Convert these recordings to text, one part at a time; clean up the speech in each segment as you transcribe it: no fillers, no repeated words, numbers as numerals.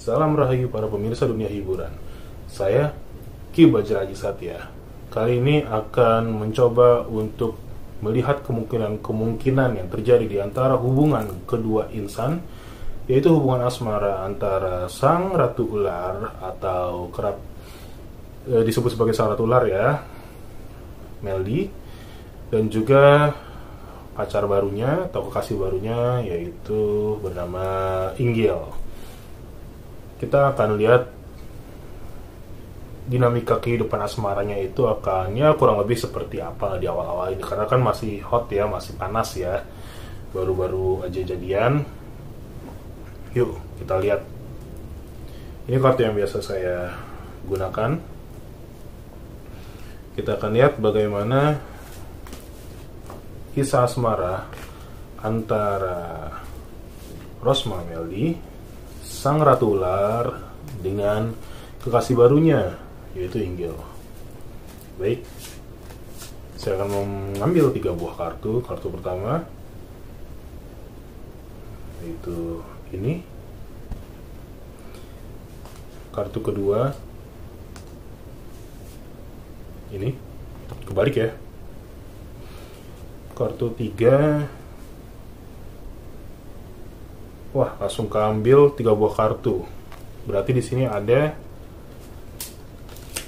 Salam rahayu para pemirsa dunia hiburan. Saya Ki Bajraji Satya. Kali ini akan mencoba untuk melihat kemungkinan-kemungkinan yang terjadi di antara hubungan kedua insan, yaitu hubungan asmara antara sang ratu ular atau kerap disebut sebagai sang ratu ular ya, Melody, dan juga pacar barunya atau kekasih barunya yaitu bernama Ingiel. Kita akan lihat dinamika kehidupan asmaranya itu akan ya kurang lebih seperti apa di awal-awal ini, karena kan masih hot ya, masih panas ya, baru-baru aja jadian. Yuk kita lihat. Ini kartu yang biasa saya gunakan. Kita akan lihat bagaimana kisah asmara antara Rosma Melody, sang ratu ular, dengan kekasih barunya yaitu Ingiel. Baik, saya akan mengambil 3 buah kartu. Kartu pertama yaitu ini. Kartu kedua ini, kebalik ya. Kartu 3, wah, langsung keambil 3 buah kartu. Berarti di sini ada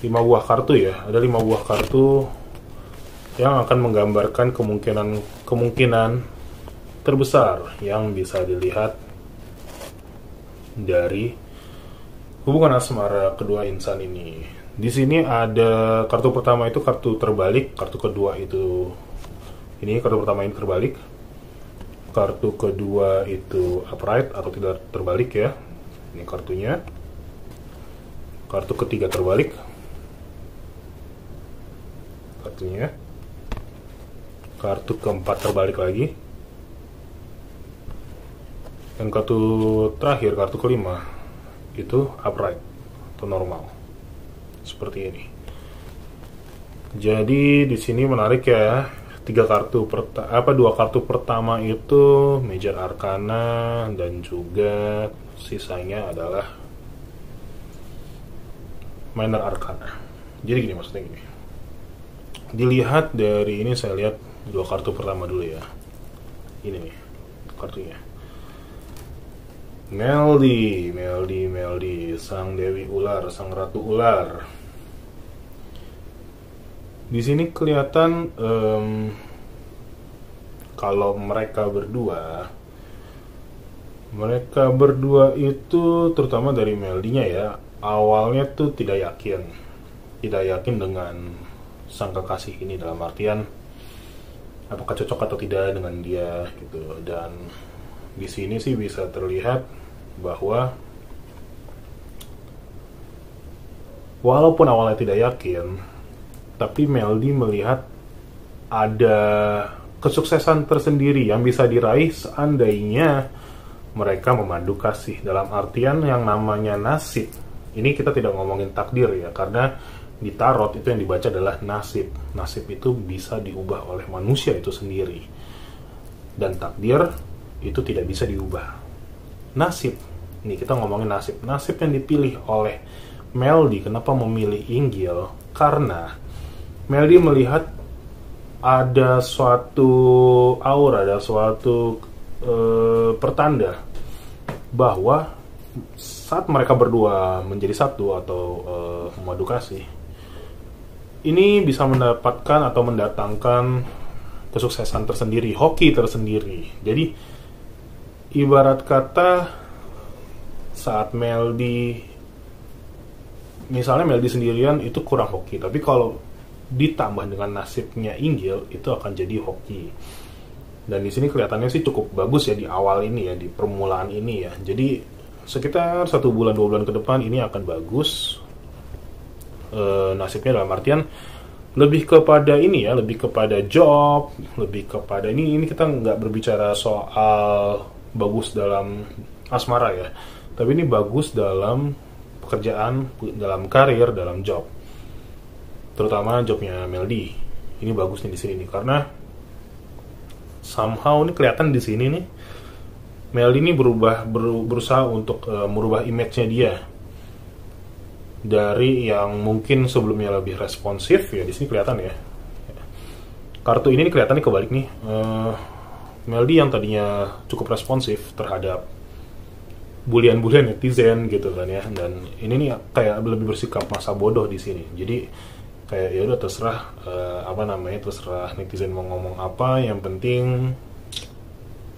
5 buah kartu ya. Ada 5 buah kartu yang akan menggambarkan kemungkinan terbesar yang bisa dilihat dari hubungan asmara kedua insan ini. Di sini ada kartu pertama itu kartu terbalik, kartu kedua itu ini, kartu pertama ini terbalik. Kartu kedua itu upright atau tidak terbalik ya. Ini kartunya. Kartu ketiga terbalik. Kartunya. Kartu keempat terbalik lagi. Dan kartu terakhir, kartu kelima itu upright atau normal. Seperti ini. Jadi di sini menarik ya. 2 kartu pertama itu Major Arcana, dan juga sisanya adalah Minor Arcana. Jadi gini, maksudnya gini, dilihat dari ini, saya lihat 2 kartu pertama dulu ya. Ini nih kartunya, Melody, sang dewi ular, sang ratu ular. Di sini kelihatan kalau mereka berdua itu, terutama dari Melody-nya ya, awalnya tuh tidak yakin dengan sang kekasih ini, dalam artian apakah cocok atau tidak dengan dia gitu. Dan di sini sih bisa terlihat bahwa walaupun awalnya tidak yakin, tapi Melody melihat ada kesuksesan tersendiri yang bisa diraih seandainya mereka memandu kasih. Dalam artian yang namanya nasib, ini kita tidak ngomongin takdir ya, karena di tarot itu yang dibaca adalah nasib. Nasib itu bisa diubah oleh manusia itu sendiri, dan takdir itu tidak bisa diubah. Nasib, ini kita ngomongin nasib. Nasib yang dipilih oleh Melody, kenapa memilih Ingiel? Karena Melody melihat ada suatu aura, ada suatu pertanda bahwa saat mereka berdua menjadi satu atau memadu kasih, ini bisa mendapatkan atau mendatangkan kesuksesan tersendiri, hoki tersendiri. Jadi ibarat kata saat misalnya Melody sendirian itu kurang hoki, tapi kalau ditambah dengan nasibnya Ingiel itu akan jadi hoki. Dan di sini kelihatannya sih cukup bagus ya di awal ini ya, di permulaan ini ya. Jadi sekitar 1 bulan 2 bulan ke depan ini akan bagus nasibnya, dalam artian lebih kepada ini ya, lebih kepada job, lebih kepada ini kita nggak berbicara soal bagus dalam asmara ya, tapi ini bagus dalam pekerjaan, dalam karir, dalam job. Terutama jobnya Melody. Ini bagus nih di sini nih, karena somehow ini kelihatan di sini nih Meldi ini berusaha untuk merubah image-nya dia dari yang mungkin sebelumnya lebih responsif ya. Di sini kelihatan ya, kartu ini kelihatannya kebalik nih. Meldi yang tadinya cukup responsif terhadap bulian-bulian netizen gitu kan ya, dan ini nih kayak lebih bersikap masa bodoh di sini. Jadi kayak ya udah terserah terserah netizen mau ngomong apa, yang penting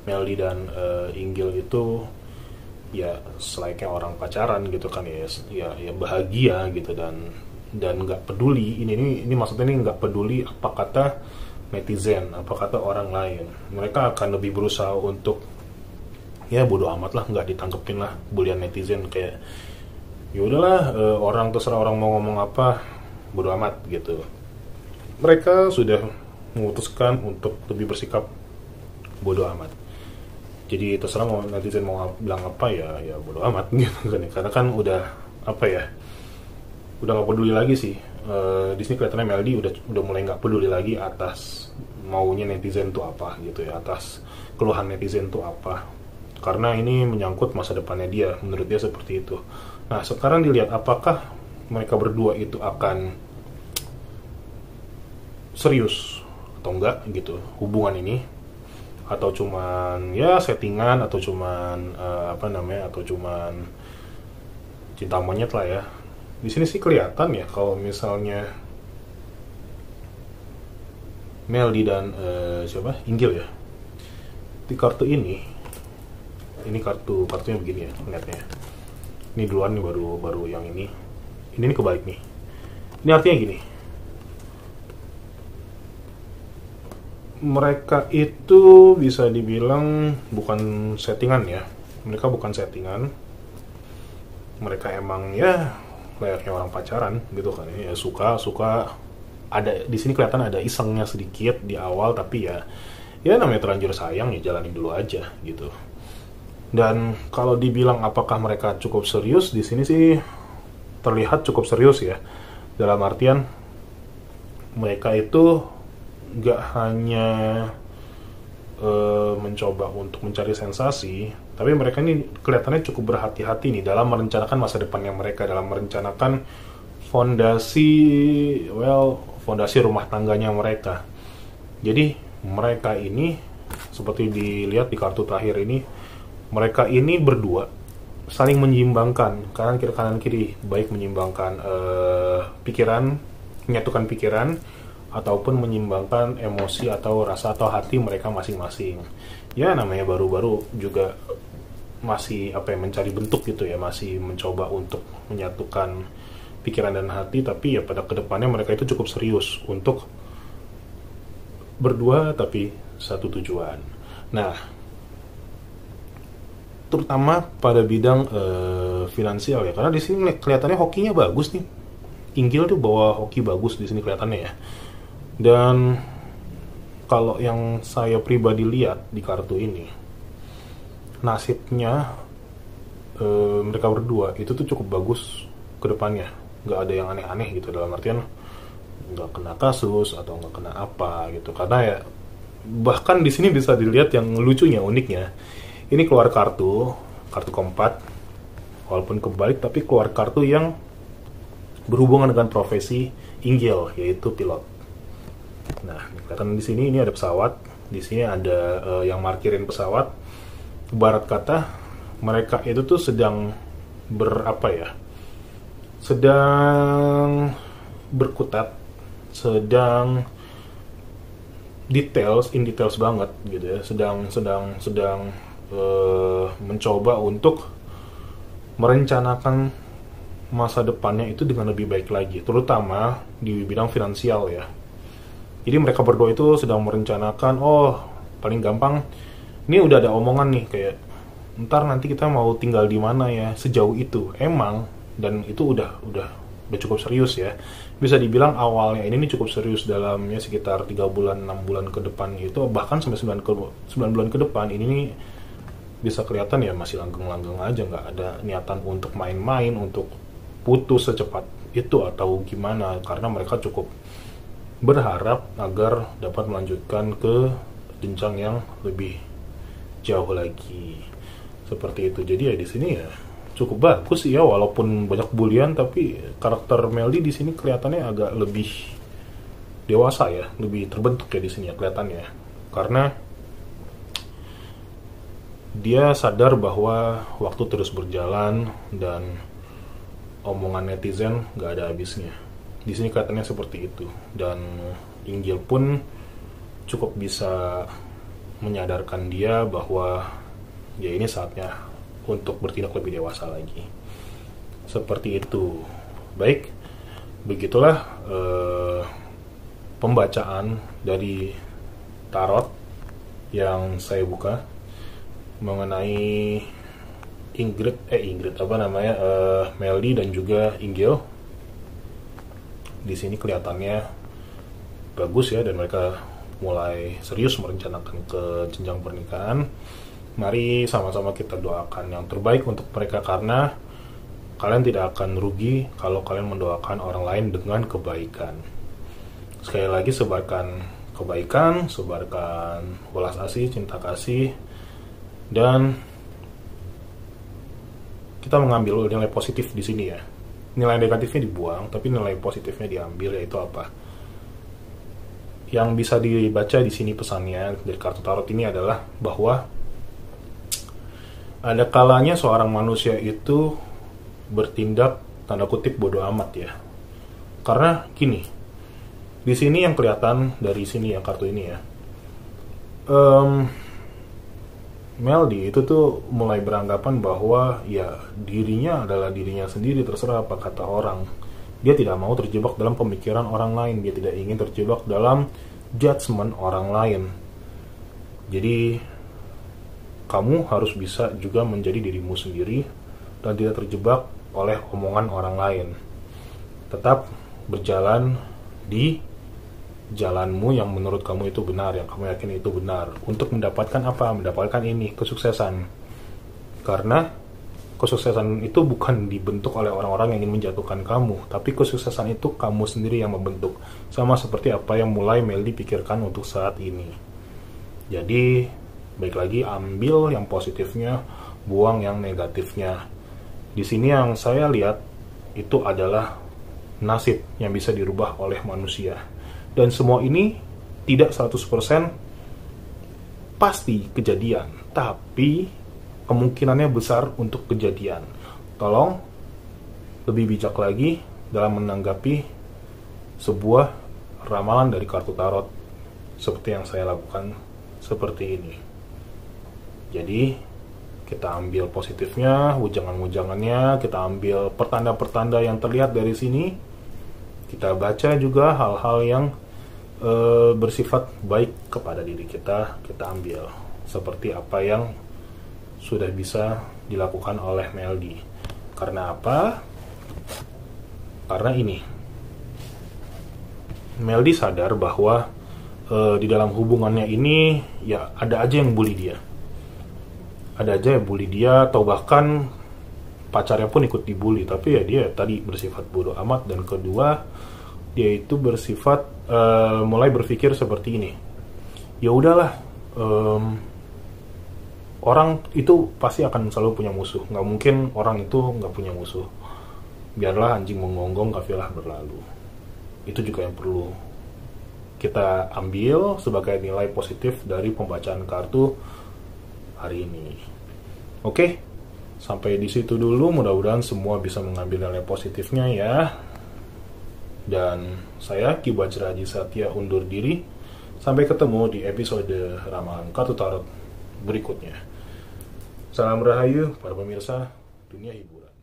Meldi dan Inggil itu ya selayaknya orang pacaran gitu kan ya, ya bahagia gitu, dan nggak peduli ini maksudnya ini nggak peduli apa kata netizen, apa kata orang lain. Mereka akan lebih berusaha untuk ya bodo amat lah, nggak ditangkepin lah bulian netizen, kayak ya udahlah, orang terserah orang mau ngomong apa, bodo amat gitu. Mereka sudah memutuskan untuk lebih bersikap bodo amat. Jadi terserah mau netizen mau bilang apa ya bodo amat gitu kan. Karena kan udah udah nggak peduli lagi sih. Di sini kelihatannya Meldi udah mulai nggak peduli lagi atas maunya netizen tuh apa gitu ya, atas keluhan netizen tuh apa. Karena ini menyangkut masa depannya dia, menurut dia seperti itu. Nah sekarang dilihat apakah mereka berdua itu akan serius atau enggak gitu hubungan ini, atau cuman ya settingan, atau cuman atau cuman cinta monyet lah ya. Di sini sih kelihatan ya kalau misalnya Meldi dan Inggil ya, di kartu ini kartunya begini ya lihatnya. Ini duluan nih, baru yang ini kebalik nih. Ini artinya gini, mereka itu bisa dibilang bukan settingan ya. Mereka bukan settingan. Mereka emang ya layaknya orang pacaran gitu kan ya, suka ada di sini kelihatan ada isengnya sedikit di awal, tapi ya namanya terlanjur sayang ya jalanin dulu aja gitu. Dan kalau dibilang apakah mereka cukup serius, di sini sih terlihat cukup serius ya, dalam artian mereka itu gak hanya mencoba untuk mencari sensasi, tapi mereka ini kelihatannya cukup berhati-hati nih dalam merencanakan masa depannya mereka, dalam merencanakan fondasi rumah tangganya mereka. Jadi mereka ini seperti dilihat di kartu terakhir ini, mereka ini berdua saling menyeimbangkan kanan kiri, baik menyeimbangkan pikiran, menyatukan pikiran, ataupun menyeimbangkan emosi atau rasa atau hati mereka masing-masing. Ya namanya baru-baru juga masih mencari bentuk gitu ya, masih mencoba untuk menyatukan pikiran dan hati, tapi ya pada kedepannya mereka itu cukup serius untuk berdua tapi satu tujuan. Nah, terutama pada bidang finansial ya, karena di sini kelihatannya hokinya bagus nih. Inggil tuh bawa hoki bagus di sini kelihatannya ya. Dan kalau yang saya pribadi lihat di kartu ini, nasibnya mereka berdua itu tuh cukup bagus ke depannya. Nggak ada yang aneh-aneh gitu, dalam artian nggak kena kasus atau nggak kena apa gitu. Karena ya bahkan di sini bisa dilihat yang lucunya, uniknya, ini keluar kartu keempat, walaupun kebalik tapi keluar kartu yang berhubungan dengan profesi Inggil, yaitu pilot. Nah, kelihatan di sini ini ada pesawat, di sini ada yang markirin pesawat. Ibarat kata mereka itu tuh sedang sedang berkutat, sedang in details banget gitu ya, sedang mencoba untuk merencanakan masa depannya itu dengan lebih baik lagi, terutama di bidang finansial ya. Jadi mereka berdua itu sedang merencanakan, paling gampang ini udah ada omongan nih kayak ntar nanti kita mau tinggal di mana ya, sejauh itu emang. Dan itu udah cukup serius ya, bisa dibilang awalnya ini cukup serius, dalamnya sekitar 3 bulan 6 bulan ke depan itu, bahkan sampai 9 bulan ke depan ini nih bisa kelihatan ya masih langgeng-langgeng aja, nggak ada niatan untuk main-main, untuk putus secepat itu atau gimana, karena mereka cukup berharap agar dapat melanjutkan ke jenjang yang lebih jauh lagi. seperti itu. Jadi ya di sini ya cukup bagus ya, walaupun banyak bulian, tapi karakter Melody di sini kelihatannya agak lebih dewasa ya, lebih terbentuk ya di sini ya kelihatannya. Karena dia sadar bahwa waktu terus berjalan dan omongan netizen nggak ada habisnya. Di sini kelihatannya seperti itu, dan Inggil pun cukup bisa menyadarkan dia bahwa ya ini saatnya untuk bertindak lebih dewasa lagi. Seperti itu. Baik, begitulah pembacaan dari tarot yang saya buka mengenai Melody dan juga Inggil. Di sini kelihatannya bagus ya, dan mereka mulai serius merencanakan ke jenjang pernikahan. Mari sama-sama kita doakan yang terbaik untuk mereka, karena kalian tidak akan rugi kalau kalian mendoakan orang lain dengan kebaikan. Sekali lagi, sebarkan kebaikan, sebarkan welas asih, cinta kasih, dan kita mengambil nilai positif di sini ya. Nilai negatifnya dibuang, tapi nilai positifnya diambil, yaitu apa? Yang bisa dibaca di sini pesannya dari kartu tarot ini adalah bahwa ada kalanya seorang manusia itu bertindak tanda kutip bodoh amat ya. Karena gini, di sini yang kelihatan dari sini yang kartu ini ya, Melody itu tuh mulai beranggapan bahwa ya dirinya adalah dirinya sendiri, terserah apa kata orang. Dia tidak mau terjebak dalam pemikiran orang lain, dia tidak ingin terjebak dalam judgement orang lain. Jadi kamu harus bisa juga menjadi dirimu sendiri dan tidak terjebak oleh omongan orang lain. Tetap berjalan di jalanmu yang menurut kamu itu benar, yang kamu yakin itu benar, untuk mendapatkan apa? Mendapatkan ini, kesuksesan. Karena kesuksesan itu bukan dibentuk oleh orang-orang yang ingin menjatuhkan kamu, tapi kesuksesan itu kamu sendiri yang membentuk. Sama seperti apa yang mulai Melody pikirkan untuk saat ini. Jadi, baik lagi, ambil yang positifnya, buang yang negatifnya. Di sini yang saya lihat itu adalah nasib yang bisa dirubah oleh manusia. Dan semua ini tidak 100% pasti kejadian, tapi kemungkinannya besar untuk kejadian. Tolong lebih bijak lagi dalam menanggapi sebuah ramalan dari kartu tarot seperti yang saya lakukan seperti ini. Jadi kita ambil positifnya, wujangan-wujangannya, kita ambil pertanda-pertanda yang terlihat dari sini. Kita baca juga hal-hal yang bersifat baik kepada diri kita, kita ambil seperti apa yang sudah bisa dilakukan oleh Melody. Karena apa? Karena ini, Melody sadar bahwa di dalam hubungannya ini ya ada aja yang bully dia, ada aja yang bully dia, atau bahkan pacarnya pun ikut dibully. Tapi ya dia tadi bersifat bodoh amat, dan kedua dia itu bersifat mulai berpikir seperti ini, ya udahlah, orang itu pasti akan selalu punya musuh, nggak mungkin orang itu nggak punya musuh. Biarlah anjing menggonggong, kafilah berlalu. Itu juga yang perlu kita ambil sebagai nilai positif dari pembacaan kartu hari ini. Oke, sampai di situ dulu. Mudah-mudahan semua bisa mengambil nilai positifnya ya. Dan saya Ki Bajra Haji Satya undur diri. Sampai ketemu di episode ramalan kartu tarot berikutnya. Salam Rahayu para pemirsa dunia hiburan.